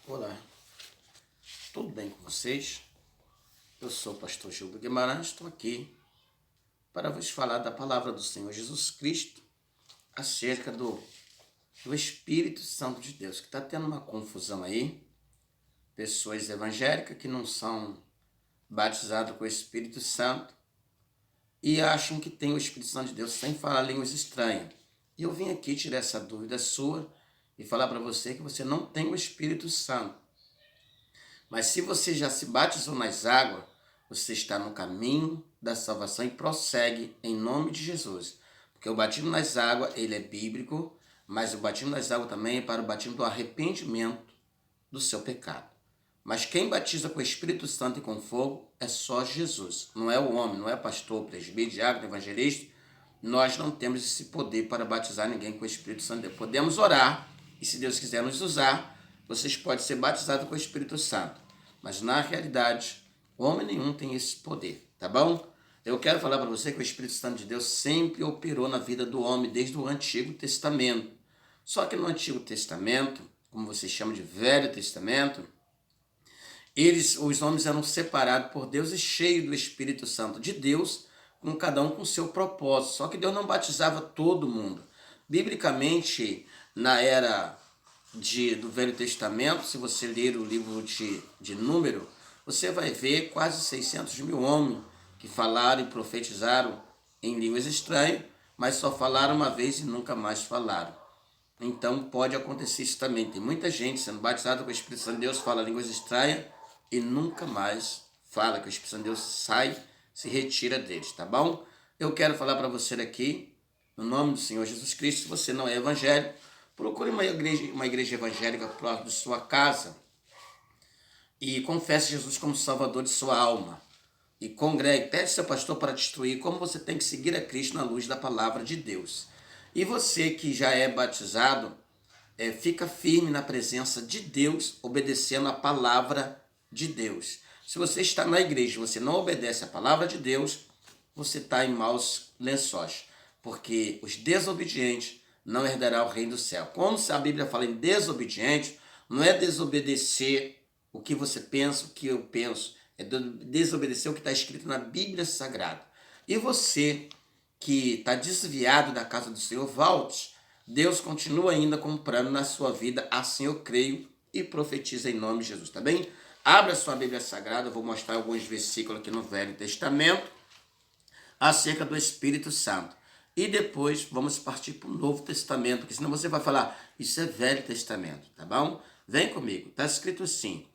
Olá, tudo bem com vocês? Eu sou o pastor Gildo Guimarães, estou aqui para vos falar da palavra do Senhor Jesus Cristo acerca do Espírito Santo de Deus, que está tendo uma confusão aí, pessoas evangélicas que não são batizadas com o Espírito Santo e acham que tem o Espírito Santo de Deus sem falar línguas estranhas. E eu vim aqui tirar essa dúvida sua e falar para você que você não tem o Espírito Santo. Mas se você já se batizou nas águas, você está no caminho da salvação e prossegue em nome de Jesus. Porque o batismo nas águas, ele é bíblico, mas o batismo nas águas também é para o batismo do arrependimento do seu pecado. Mas quem batiza com o Espírito Santo e com fogo é só Jesus. Não é o homem, não é pastor, presbítero, diácono, evangelista. Nós não temos esse poder para batizar ninguém com o Espírito Santo. Podemos orar e, se Deus quiser nos usar, vocês podem ser batizados com o Espírito Santo. Mas, na realidade, homem nenhum tem esse poder, tá bom? Eu quero falar para você que o Espírito Santo de Deus sempre operou na vida do homem desde o Antigo Testamento. Só que no Antigo Testamento, como você chama de Velho Testamento, os homens eram separados por Deus e cheios do Espírito Santo de Deus, com cada um com seu propósito. Só que Deus não batizava todo mundo. Biblicamente, na era do Velho Testamento, se você ler o livro de Número, você vai ver quase 600 mil homens que falaram e profetizaram em línguas estranhas, mas só falaram uma vez e nunca mais falaram. Então pode acontecer isso também. Tem muita gente sendo batizada com o Espírito Santo de Deus, fala línguas estranhas e nunca mais fala, que o Espírito Santo de Deus sai, se retira deles, tá bom? Eu quero falar para você aqui, no nome do Senhor Jesus Cristo, se você não é evangélico, procure uma igreja evangélica próxima de sua casa e confesse Jesus como Salvador de sua alma. E congregue, pede seu pastor para te instruir como você tem que seguir a Cristo na luz da palavra de Deus. E você que já é batizado, fica firme na presença de Deus, obedecendo a palavra de Deus. Se você está na igreja e você não obedece a palavra de Deus, você está em maus lençóis, porque os desobedientes não herdarão o reino do céu. Quando a Bíblia fala em desobediente, não é desobedecer o que você pensa, o que eu penso, é desobedecer o que está escrito na Bíblia Sagrada. E você que está desviado da casa do Senhor, volte. Deus continua ainda comprando na sua vida, assim eu creio e profetizo em nome de Jesus, tá bem? Abra sua Bíblia Sagrada, eu vou mostrar alguns versículos aqui no Velho Testamento acerca do Espírito Santo. E depois vamos partir para o Novo Testamento, porque senão você vai falar, isso é Velho Testamento, tá bom? Vem comigo, está escrito assim,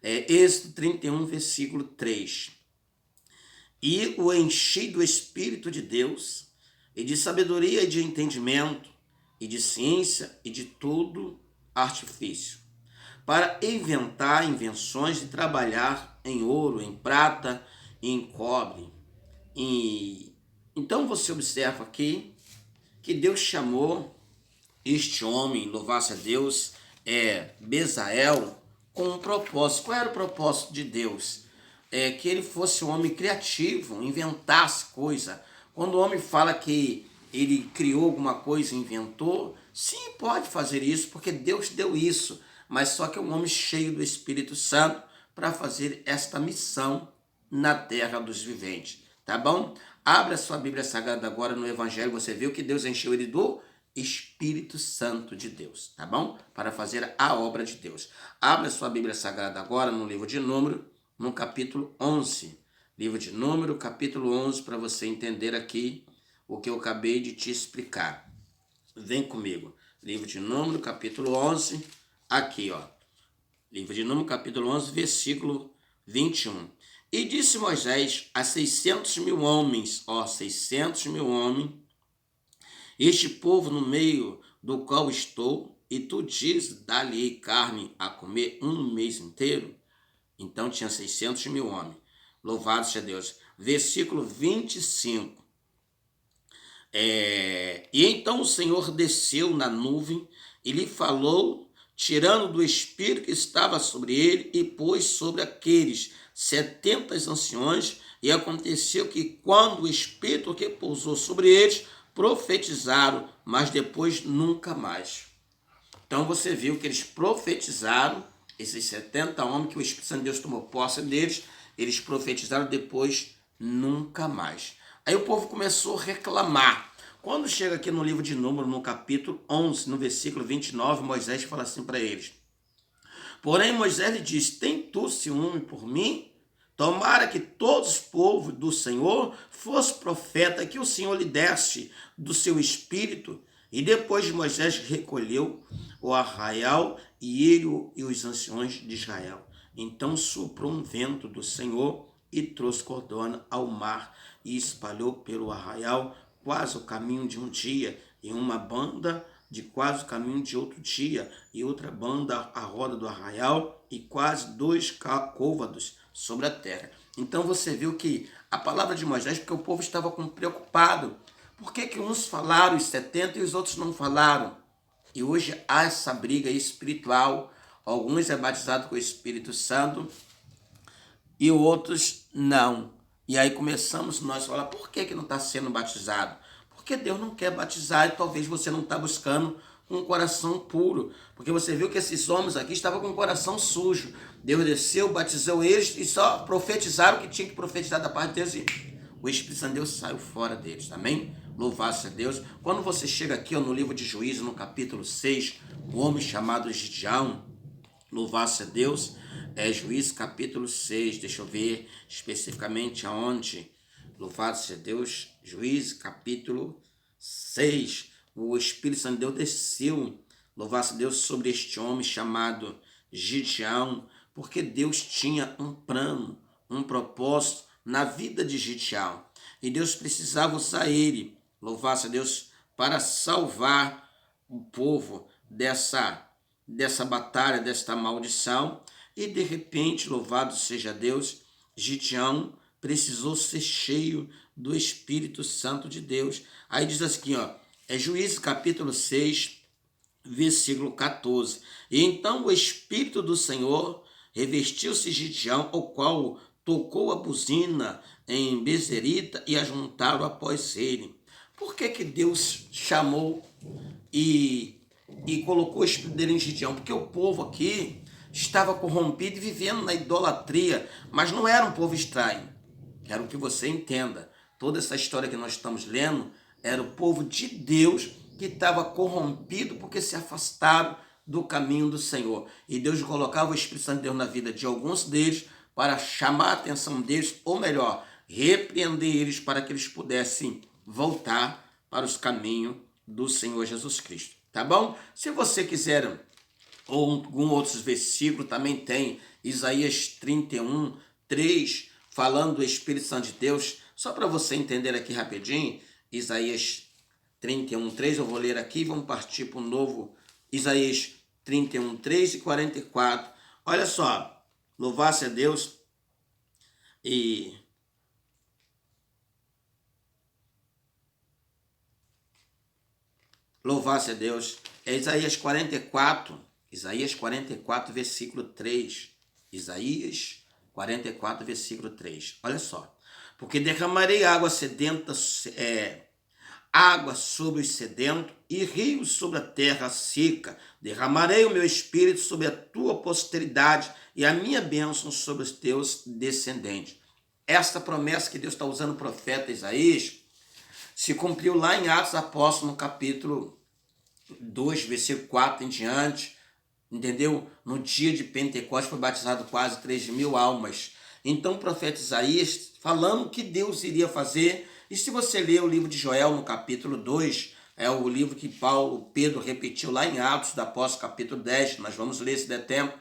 Êxodo 31, versículo 3. E o enchi do Espírito de Deus, e de sabedoria e de entendimento, e de ciência e de todo artifício, para inventar invenções e trabalhar em ouro, em prata e em cobre. Então você observa aqui que Deus chamou este homem, louvasse a Deus, Bezael, com um propósito. Qual era o propósito de Deus? Que ele fosse um homem criativo, inventasse coisa. Quando o homem fala que ele criou alguma coisa, inventou, sim, pode fazer isso, porque Deus deu isso, mas só que é um homem cheio do Espírito Santo para fazer esta missão na terra dos viventes, tá bom? Abra sua Bíblia Sagrada agora no Evangelho, você viu que Deus encheu ele do Espírito Santo de Deus, tá bom? Para fazer a obra de Deus. Abra sua Bíblia Sagrada agora no livro de Número, no capítulo 11. Livro de Número, capítulo 11, para você entender aqui o que eu acabei de te explicar. Vem comigo. Livro de Número, capítulo 11, aqui, ó. Livro de Número, capítulo 11, versículo 21. E disse Moisés a 600 mil homens, 600 mil homens, este povo no meio do qual estou, e tu dizes, dá-lhe carne a comer um mês inteiro? Então tinha 600 mil homens. Louvado seja Deus. Versículo 25. E então o Senhor desceu na nuvem e lhe falou, tirando do espírito que estava sobre ele, e pôs sobre aqueles 70 anciões. E aconteceu que quando o espírito que pousou sobre eles, profetizaram, mas depois nunca mais. Então você viu que eles profetizaram, Esses 70 homens que o Espírito Santo de Deus tomou posse deles, eles profetizaram, depois nunca mais. Aí o povo começou a reclamar. Quando chega aqui no livro de Números, no capítulo 11, no versículo 29, Moisés fala assim para eles: porém Moisés lhe diz: tem tu ciúme por mim? Tomara que todos os povos do Senhor fosse profeta, que o Senhor lhe desse do seu espírito. E depois Moisés recolheu o arraial, e ele e os anciões de Israel. Então soprou um vento do Senhor e trouxe cordona ao mar, e espalhou pelo arraial quase o caminho de um dia, e uma banda de quase o caminho de outro dia, e outra banda à roda do arraial, e quase 2 côvados sobre a terra. Então você viu que a palavra de Moisés, porque o povo estava preocupado. Por que uns falaram os 70 e os outros não falaram? E hoje há essa briga espiritual. Alguns é batizado com o Espírito Santo e outros não. E aí começamos nós a falar: por que não está sendo batizado? Porque Deus não quer batizar, e talvez você não está buscando um coração puro. Porque você viu que esses homens aqui estavam com o coração sujo. Deus desceu, batizou eles e só profetizaram o que tinha que profetizar da parte de Deus. E o Espírito Santo de Deus saiu fora deles, amém? Louvado seja Deus. Quando você chega aqui no livro de Juízes, no capítulo 6, o homem chamado Gideão, louvado seja Deus, Juízes capítulo 6, deixa eu ver especificamente aonde. Louvado seja Deus, Juízes capítulo 6, o Espírito Santo de Deus desceu, louvado seja Deus, sobre este homem chamado Gideão, porque Deus tinha um plano, um propósito na vida de Gideão, e Deus precisava usar ele, louvado seja Deus, para salvar o povo dessa batalha, desta maldição. E de repente, louvado seja Deus, Gideão precisou ser cheio do Espírito Santo de Deus. Aí diz assim, Juízes capítulo 6, versículo 14. E então o Espírito do Senhor revestiu-se Gideão, o qual tocou a buzina em Bezerita e ajuntaram após ele. Por que Deus chamou e colocou o Espírito dele em Gideão? Porque o povo aqui estava corrompido e vivendo na idolatria, mas não era um povo estranho. Quero que você entenda. Toda essa história que nós estamos lendo era o povo de Deus que estava corrompido porque se afastaram do caminho do Senhor. E Deus colocava o Espírito Santo de Deus na vida de alguns deles para chamar a atenção deles, ou melhor, repreender eles para que eles pudessem voltar para os caminhos do Senhor Jesus Cristo. Tá bom? Se você quiser ou algum outros versículo, também tem Isaías 31, 3, falando do Espírito Santo de Deus. Só para você entender aqui rapidinho, Isaías 31, 3, eu vou ler aqui e vamos partir para o novo Isaías 31, 3 e 44. Olha só, louvar-se a Deus e louvar-se a Deus. É Isaías 44, versículo 3. Isaías 44, versículo 3. Olha só. Porque derramarei água sedenta, água sobre os sedentos e rios sobre a terra seca. Derramarei o meu espírito sobre a tua posteridade e a minha bênção sobre os teus descendentes. Esta promessa que Deus está usando o profeta Isaías se cumpriu lá em Atos Apóstolos, no capítulo 2, versículo 4 em diante, entendeu? No dia de Pentecostes foi batizado quase 3.000 almas. Então o profeta Isaías falando que Deus iria fazer. E se você ler o livro de Joel no capítulo 2, é o livro que Pedro repetiu lá em Atos da Apóstolo, capítulo 10, nós vamos ler se der tempo,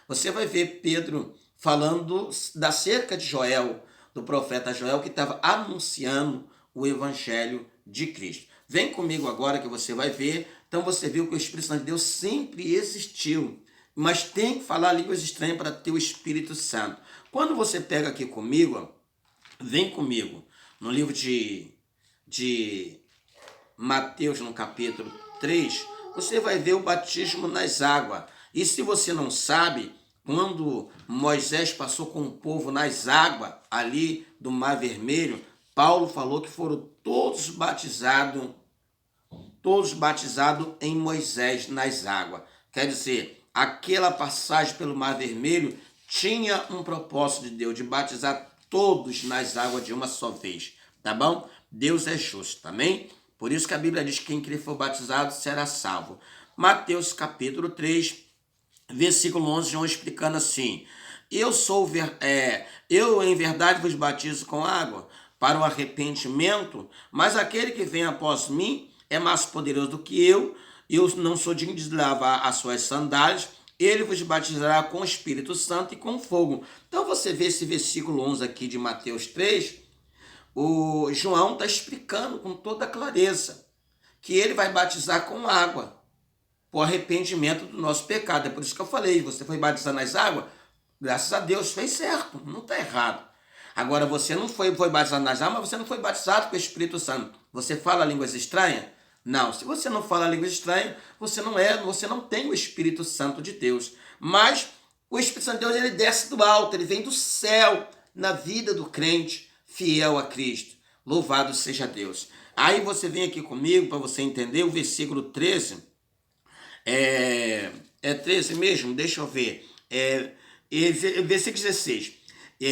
você vai ver Pedro falando da cerca de Joel, do profeta Joel, que estava anunciando o evangelho de Cristo. Vem comigo agora que você vai ver. Então você viu que o Espírito Santo de Deus sempre existiu, mas tem que falar línguas estranhas para ter o Espírito Santo. Quando você pega aqui comigo, vem comigo no livro de Mateus, no capítulo 3, você vai ver o batismo nas águas. E se você não sabe, quando Moisés passou com o povo nas águas ali do Mar Vermelho, Paulo falou que foram todos batizados em Moisés nas águas. Quer dizer, aquela passagem pelo Mar Vermelho tinha um propósito de Deus, de batizar todos nas águas de uma só vez, tá bom? Deus é justo, amém? Por isso que a Bíblia diz que quem crer for batizado será salvo. Mateus capítulo 3, versículo 11, João explicando assim: eu em verdade vos batizo com água para o arrependimento, mas aquele que vem após mim é mais poderoso do que eu não sou digno de lavar as suas sandálias, ele vos batizará com o Espírito Santo e com fogo. Então você vê esse versículo 11 aqui de Mateus 3, o João está explicando com toda clareza que ele vai batizar com água, por arrependimento do nosso pecado. É por isso que eu falei, você foi batizado nas águas, graças a Deus, fez certo, não está errado. Agora, você não foi batizado nas águas, mas você não foi batizado com o Espírito Santo. Você fala línguas estranhas? Não, se você não fala línguas estranhas, você não tem o Espírito Santo de Deus. Mas o Espírito Santo de Deus, ele desce do alto, ele vem do céu na vida do crente fiel a Cristo. Louvado seja Deus. Aí você vem aqui comigo para você entender o versículo 13. É 13 mesmo? Deixa eu ver. Versículo 16.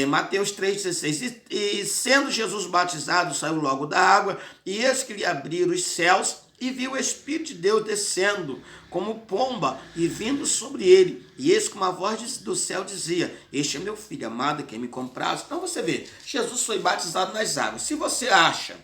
Mateus 3,16. E sendo Jesus batizado, saiu logo da água, e eis que lhe abriram os céus, e viu o Espírito de Deus descendo como pomba e vindo sobre ele. E eis que uma voz do céu dizia: este é meu filho amado, quem me compraz. Então você vê, Jesus foi batizado nas águas. Se você acha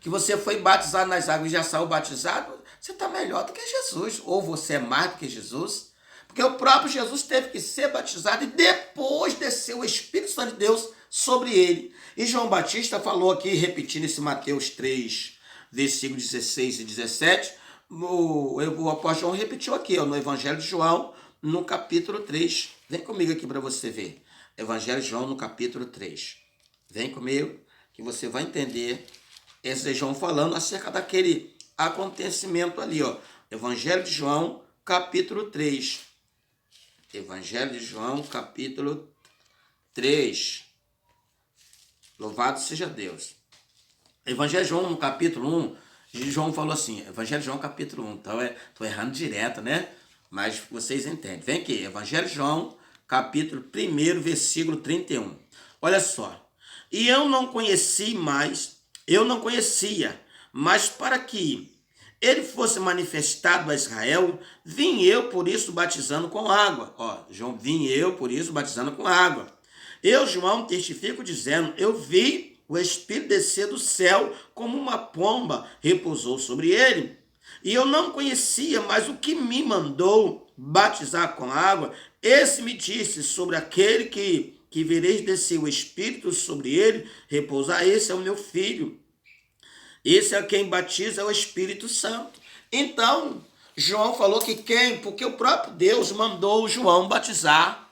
que você foi batizado nas águas e já saiu batizado, você está melhor do que Jesus. Ou você é mais do que Jesus. Porque o próprio Jesus teve que ser batizado e depois desceu o Espírito Santo de Deus sobre ele. E João Batista falou aqui, repetindo esse Mateus 3, versículo 16 e 17, o apóstolo João repetiu aqui, no Evangelho de João, no capítulo 3. Vem comigo aqui para você ver. Evangelho de João, no capítulo 3. Vem comigo que você vai entender esse João falando acerca daquele acontecimento ali, ó. Evangelho de João, capítulo 3. Evangelho de João, capítulo 3. Louvado seja Deus. Evangelho de João, no capítulo 1, João falou assim, Evangelho de João, capítulo 1. Então, estou errando direto, né? Mas vocês entendem. Vem aqui, Evangelho de João, capítulo 1, versículo 31. Olha só. E eu não conhecia, mas para que ele fosse manifestado a Israel, vim eu por isso batizando com água. João, vim eu por isso batizando com água. Eu, João, testifico dizendo, eu vi o Espírito descer do céu como uma pomba, repousou sobre ele. E eu não conhecia, mas o que me mandou batizar com água, esse me disse sobre aquele que vereis descer o Espírito sobre ele, repousar, esse é o meu filho. Esse é quem batiza, é o Espírito Santo. Então, João falou que porque o próprio Deus mandou João batizar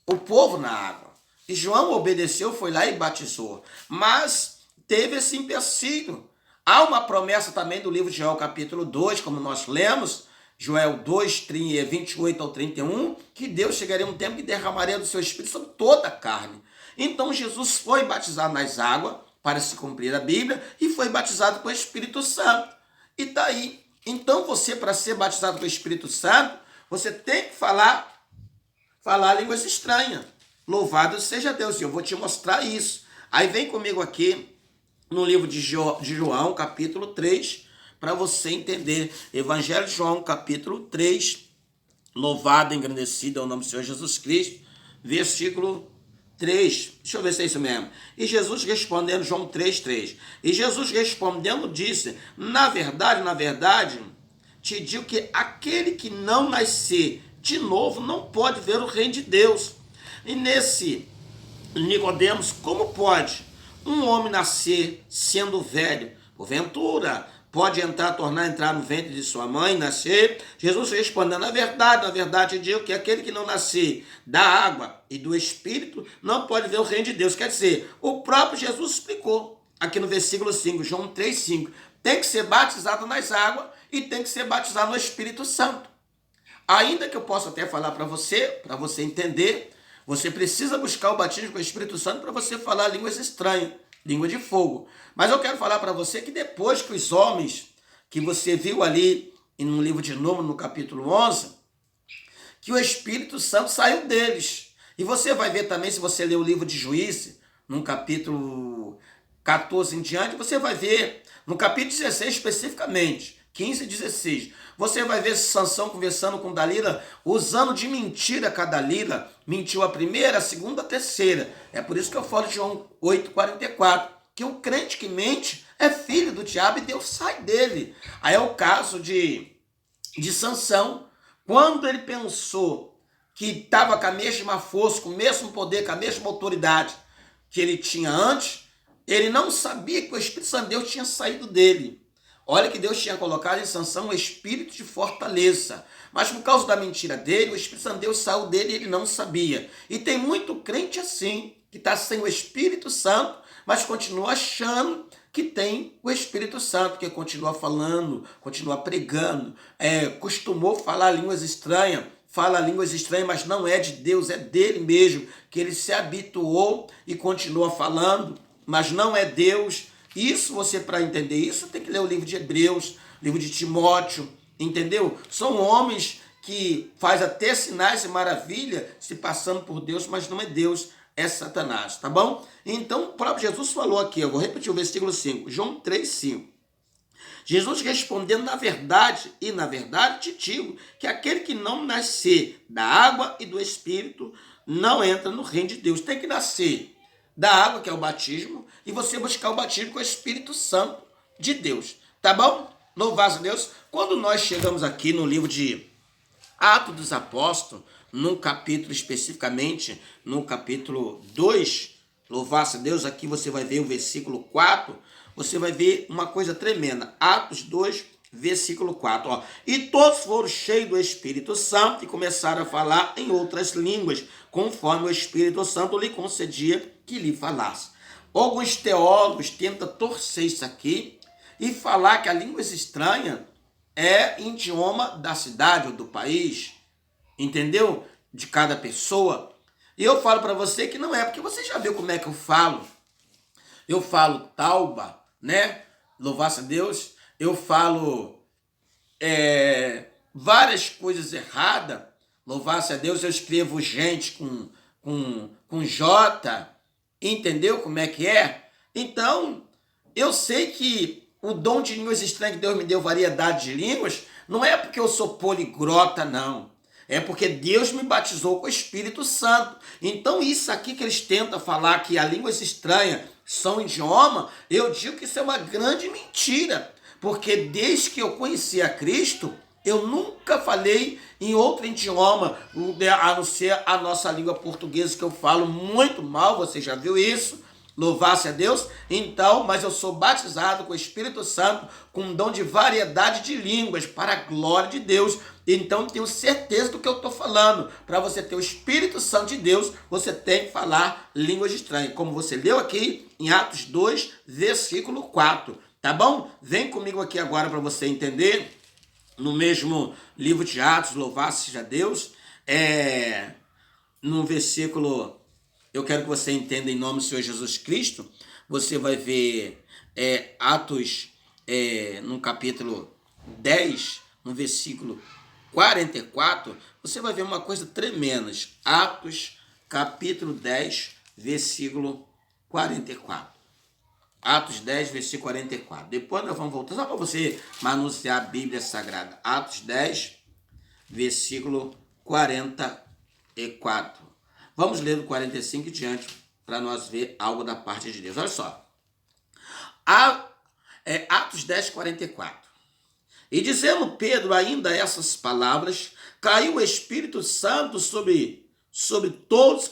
o povo na água. E João obedeceu, foi lá e batizou. Mas teve esse empecilho. Há uma promessa também do livro de Joel, capítulo 2, como nós lemos, Joel 2, 28 ao 31, que Deus chegaria um tempo que derramaria do seu Espírito sobre toda a carne. Então, Jesus foi batizado nas águas, para se cumprir a Bíblia, e foi batizado com o Espírito Santo. E está aí. Então, você, para ser batizado com o Espírito Santo, você tem que falar línguas estranhas. Louvado seja Deus. E eu vou te mostrar isso. Aí vem comigo aqui, no livro de João, capítulo 3, para você entender. Evangelho de João, capítulo 3, louvado e engrandecido é o nome do Senhor Jesus Cristo, versículo 3, deixa eu ver se é isso mesmo. E Jesus respondendo, João 3. E Jesus respondendo disse, na verdade, te digo que aquele que não nascer de novo não pode ver o reino de Deus. E nesse Nicodemos, como pode um homem nascer sendo velho? Porventura, pode tornar a entrar no ventre de sua mãe, nascer? Jesus respondendo, na verdade, eu digo que aquele que não nascer da água e do Espírito não pode ver o reino de Deus. Quer dizer, o próprio Jesus explicou aqui no versículo 5, João 3,5. Tem que ser batizado nas águas e tem que ser batizado no Espírito Santo. Ainda que eu possa até falar para você entender, você precisa buscar o batismo com o Espírito Santo para você falar línguas estranhas, língua de fogo. Mas eu quero falar para você que depois que os homens que você viu ali no livro de Números, no capítulo 11, que o Espírito Santo saiu deles. E você vai ver também, se você ler o livro de Juízes, no capítulo 14 em diante, você vai ver, no capítulo 16 especificamente, 15 e 16, você vai ver Sansão conversando com Dalila, usando de mentira que a Dalila mentiu a primeira, a segunda, a terceira. É por isso que eu falo de João 8,44, que o crente que mente é filho do diabo e Deus sai dele. Aí é o caso de Sansão, quando ele pensou que estava com a mesma força, com o mesmo poder, com a mesma autoridade que ele tinha antes, ele não sabia que o Espírito Santo de Deus tinha saído dele. Olha que Deus tinha colocado em Sansão um espírito de fortaleza. Mas por causa da mentira dele, o Espírito Santo de Deus saiu dele e ele não sabia. E tem muito crente assim, que está sem o Espírito Santo, mas continua achando que tem o Espírito Santo, que continua falando, continua pregando, costumou falar línguas estranhas, fala línguas estranhas, mas não é de Deus, é dele mesmo, que ele se habituou e continua falando, mas não é Deus. Isso, você, para entender isso, tem que ler o livro de Hebreus, livro de Timóteo, entendeu? São homens que faz até sinais e maravilha se passando por Deus, mas não é Deus, é Satanás, tá bom? Então, o próprio Jesus falou aqui, eu vou repetir o versículo 5, João 3,5. Jesus respondendo, na verdade te digo, que aquele que não nascer da água e do Espírito não entra no reino de Deus. Tem que nascer da água, que é o batismo, e você buscar o batismo com o Espírito Santo de Deus, tá bom? Louvado a Deus. Quando nós chegamos aqui no livro de Atos dos Apóstolos, num capítulo especificamente, no capítulo 2, louvado a Deus, aqui você vai ver o versículo 4, você vai ver uma coisa tremenda. Atos 2, versículo 4. Ó. E todos foram cheios do Espírito Santo e começaram a falar em outras línguas, conforme o Espírito Santo lhe concedia que lhe falasse. Alguns teólogos tentam torcer isso aqui e falar que a língua estranha é idioma da cidade ou do país, entendeu? De cada pessoa. E eu falo para você que não é, porque você já viu como é que eu falo. Eu falo tauba, né? Louvar-se a Deus. Eu falo várias coisas erradas. Louvar-se a Deus. Eu escrevo gente com J. Entendeu como é que é? Então, eu sei que o dom de línguas estranhas que Deus me deu, variedade de línguas, não é porque eu sou poliglota, não. É porque Deus me batizou com o Espírito Santo. Então, isso aqui que eles tentam falar, que a língua estranha são idioma, eu digo que isso é uma grande mentira. Porque desde que eu conheci a Cristo, eu nunca falei em outro idioma, a não ser a nossa língua portuguesa, que eu falo muito mal, você já viu isso? Louvar-se a Deus. Então, mas eu sou batizado com o Espírito Santo, com um dom de variedade de línguas, para a glória de Deus. Então, tenho certeza do que eu estou falando. Para você ter o Espírito Santo de Deus, você tem que falar línguas estranhas. Como você leu aqui em Atos 2, versículo 4. Tá bom? Vem comigo aqui agora para você entender. No mesmo livro de Atos, louvado seja Deus, no versículo, eu quero que você entenda em nome do Senhor Jesus Cristo, você vai ver Atos, no capítulo 10, no versículo 44, você vai ver uma coisa tremenda. Atos, capítulo 10, versículo 44. Atos 10, versículo 44. Depois nós vamos voltar só para você manusear a Bíblia Sagrada. Atos 10, versículo 44. Vamos ler do 45 em diante para nós ver algo da parte de Deus. Olha só. Atos 10, 44. E dizendo Pedro ainda essas palavras, caiu o Espírito Santo sobre todos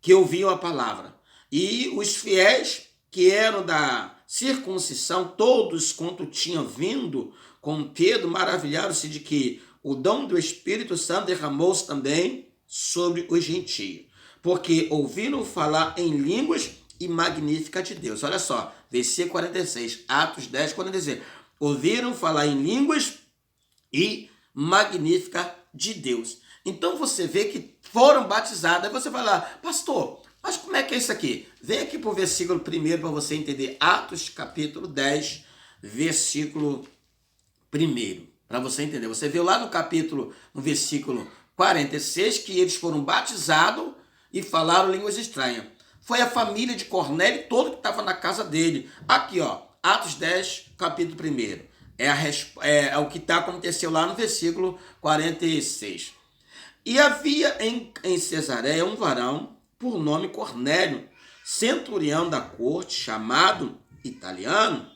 que ouviam a palavra. E os fiéis que eram da circuncisão, todos quanto tinham vindo com Pedro, maravilharam-se de que o dom do Espírito Santo derramou-se também sobre os gentios, porque ouviram falar em línguas e magnífica de Deus. Olha só, versículo 46, Atos 10, 46. Ouviram falar em línguas e magnífica de Deus. Então você vê que foram batizados. Aí você vai lá, pastor, mas como é que é isso aqui? Vem aqui para o versículo 1 para você entender. Atos capítulo 10, versículo 1. Para você entender. Você viu lá no versículo 46, que eles foram batizados e falaram línguas estranhas. Foi a família de Cornélio todo que estava na casa dele. Aqui, ó, Atos 10, capítulo 1. É o que aconteceu lá no versículo 46. E havia em Cesareia um varão, por nome Cornélio, centurião da corte, chamado Italiano,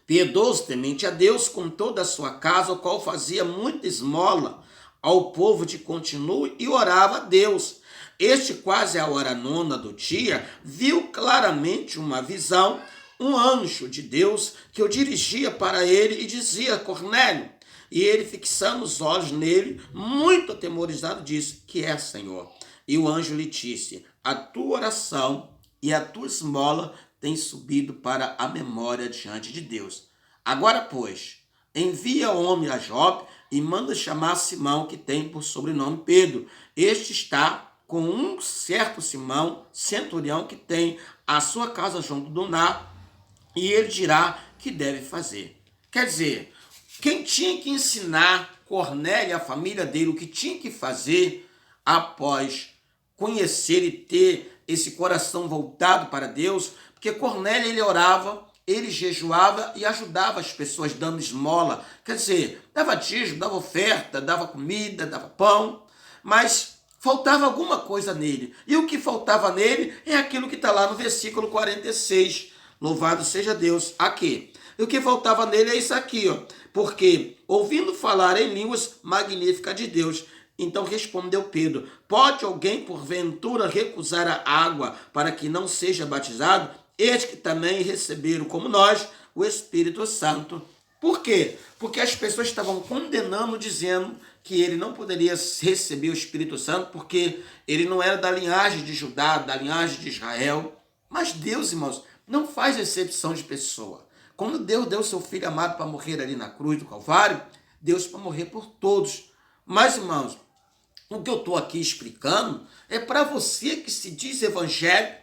piedoso, temente a Deus, com toda a sua casa, o qual fazia muita esmola ao povo de continuo e orava a Deus. Este, quase à hora nona do dia, viu claramente uma visão, um anjo de Deus que o dirigia para ele e dizia: Cornélio. E ele, fixando os olhos nele, muito atemorizado, disse: Que é, Senhor? E o anjo lhe disse: A tua oração e a tua esmola têm subido para a memória diante de Deus. Agora, pois, envia o homem a Jope e manda chamar Simão, que tem por sobrenome Pedro. Este está com um certo Simão, centurião, que tem a sua casa junto do mar, e ele dirá que deve fazer. Quer dizer, quem tinha que ensinar Cornélio e a família dele o que tinha que fazer após conhecer e ter esse coração voltado para Deus, porque Cornélio, ele orava, ele jejuava e ajudava as pessoas dando esmola, quer dizer, dava dízimo, dava oferta, dava comida, dava pão, mas faltava alguma coisa nele. E o que faltava nele é aquilo que está lá no versículo 46. Louvado seja Deus. Aqui. E o que faltava nele é isso aqui, ó. Porque, ouvindo falar em línguas magníficas de Deus, então respondeu Pedro: Pode alguém, porventura, recusar a água para que não seja batizado? Eles que também receberam, como nós, o Espírito Santo. Por quê? Porque as pessoas estavam condenando, dizendo que ele não poderia receber o Espírito Santo porque ele não era da linhagem de Judá, da linhagem de Israel. Mas Deus, irmãos, não faz exceção de pessoa. Quando Deus deu seu Filho amado para morrer ali na cruz do Calvário, Deus para morrer por todos. Mas, irmãos, o que eu estou aqui explicando é para você que se diz evangélico,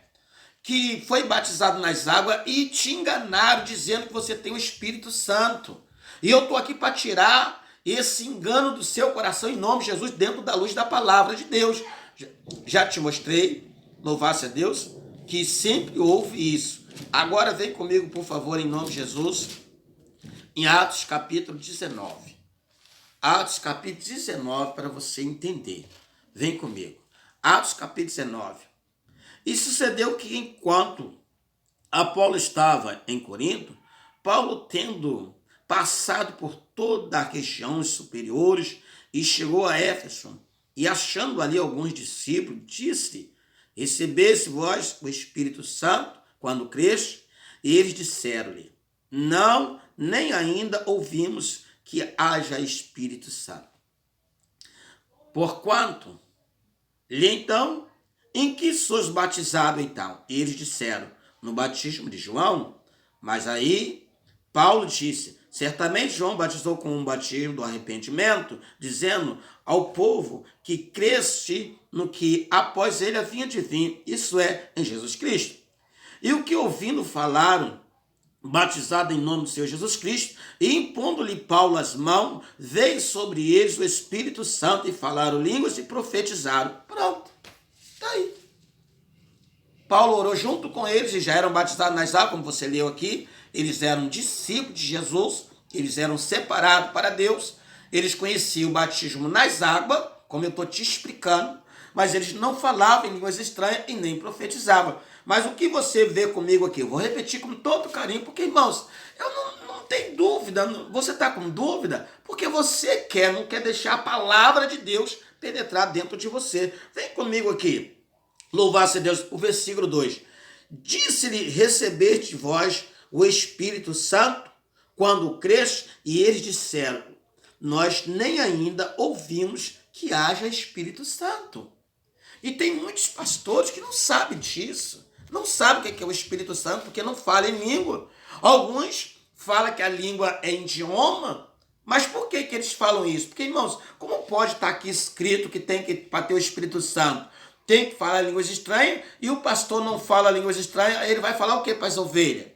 que foi batizado nas águas e te enganaram dizendo que você tem o Espírito Santo. E eu estou aqui para tirar esse engano do seu coração em nome de Jesus, dentro da luz da palavra de Deus. Já te mostrei, louvar-se a Deus, que sempre houve isso. Agora vem comigo, por favor, em nome de Jesus, em Atos capítulo 19. Atos capítulo 19, para você entender. Vem comigo. Atos capítulo 19. E sucedeu que, enquanto Apolo estava em Corinto, Paulo, tendo passado por toda a região superiores, e chegou a Éfeso, e achando ali alguns discípulos, disse: Recebeste vós o Espírito Santo quando creste? E eles disseram-lhe: Não, nem ainda ouvimos que haja Espírito Santo. Porquanto, então, em que sois batizado então? E eles disseram: No batismo de João. Mas aí Paulo disse: Certamente João batizou com um batismo do arrependimento, dizendo ao povo que cresce no que após ele havia de vir, isso é, em Jesus Cristo. E o que ouvindo falaram, batizado em nome do Senhor Jesus Cristo, e impondo-lhe Paulo as mãos, veio sobre eles o Espírito Santo e falaram línguas e profetizaram. Pronto, está aí. Paulo orou junto com eles e já eram batizados nas águas, como você leu aqui. Eles eram discípulos de Jesus, eles eram separados para Deus, eles conheciam o batismo nas águas, como eu estou te explicando, mas eles não falavam em línguas estranhas e nem profetizavam. Mas o que você vê comigo aqui, eu vou repetir com todo carinho, porque, irmãos, eu não tenho dúvida, você está com dúvida, porque você não quer deixar a palavra de Deus penetrar dentro de você. Vem comigo aqui, louvar-se a Deus, o versículo 2. Disse-lhe: Recebeste vós o Espírito Santo quando creste? E eles disseram: Nós nem ainda ouvimos que haja Espírito Santo. E tem muitos pastores que não sabem disso. Não sabem o que é o Espírito Santo porque não falam em língua. Alguns falam que a língua é idioma. Mas por que eles falam isso? Porque, irmãos, como pode estar aqui escrito que tem que, para ter o Espírito Santo, tem que falar línguas estranhas, e o pastor não fala línguas estranhas, aí ele vai falar o que para as ovelhas?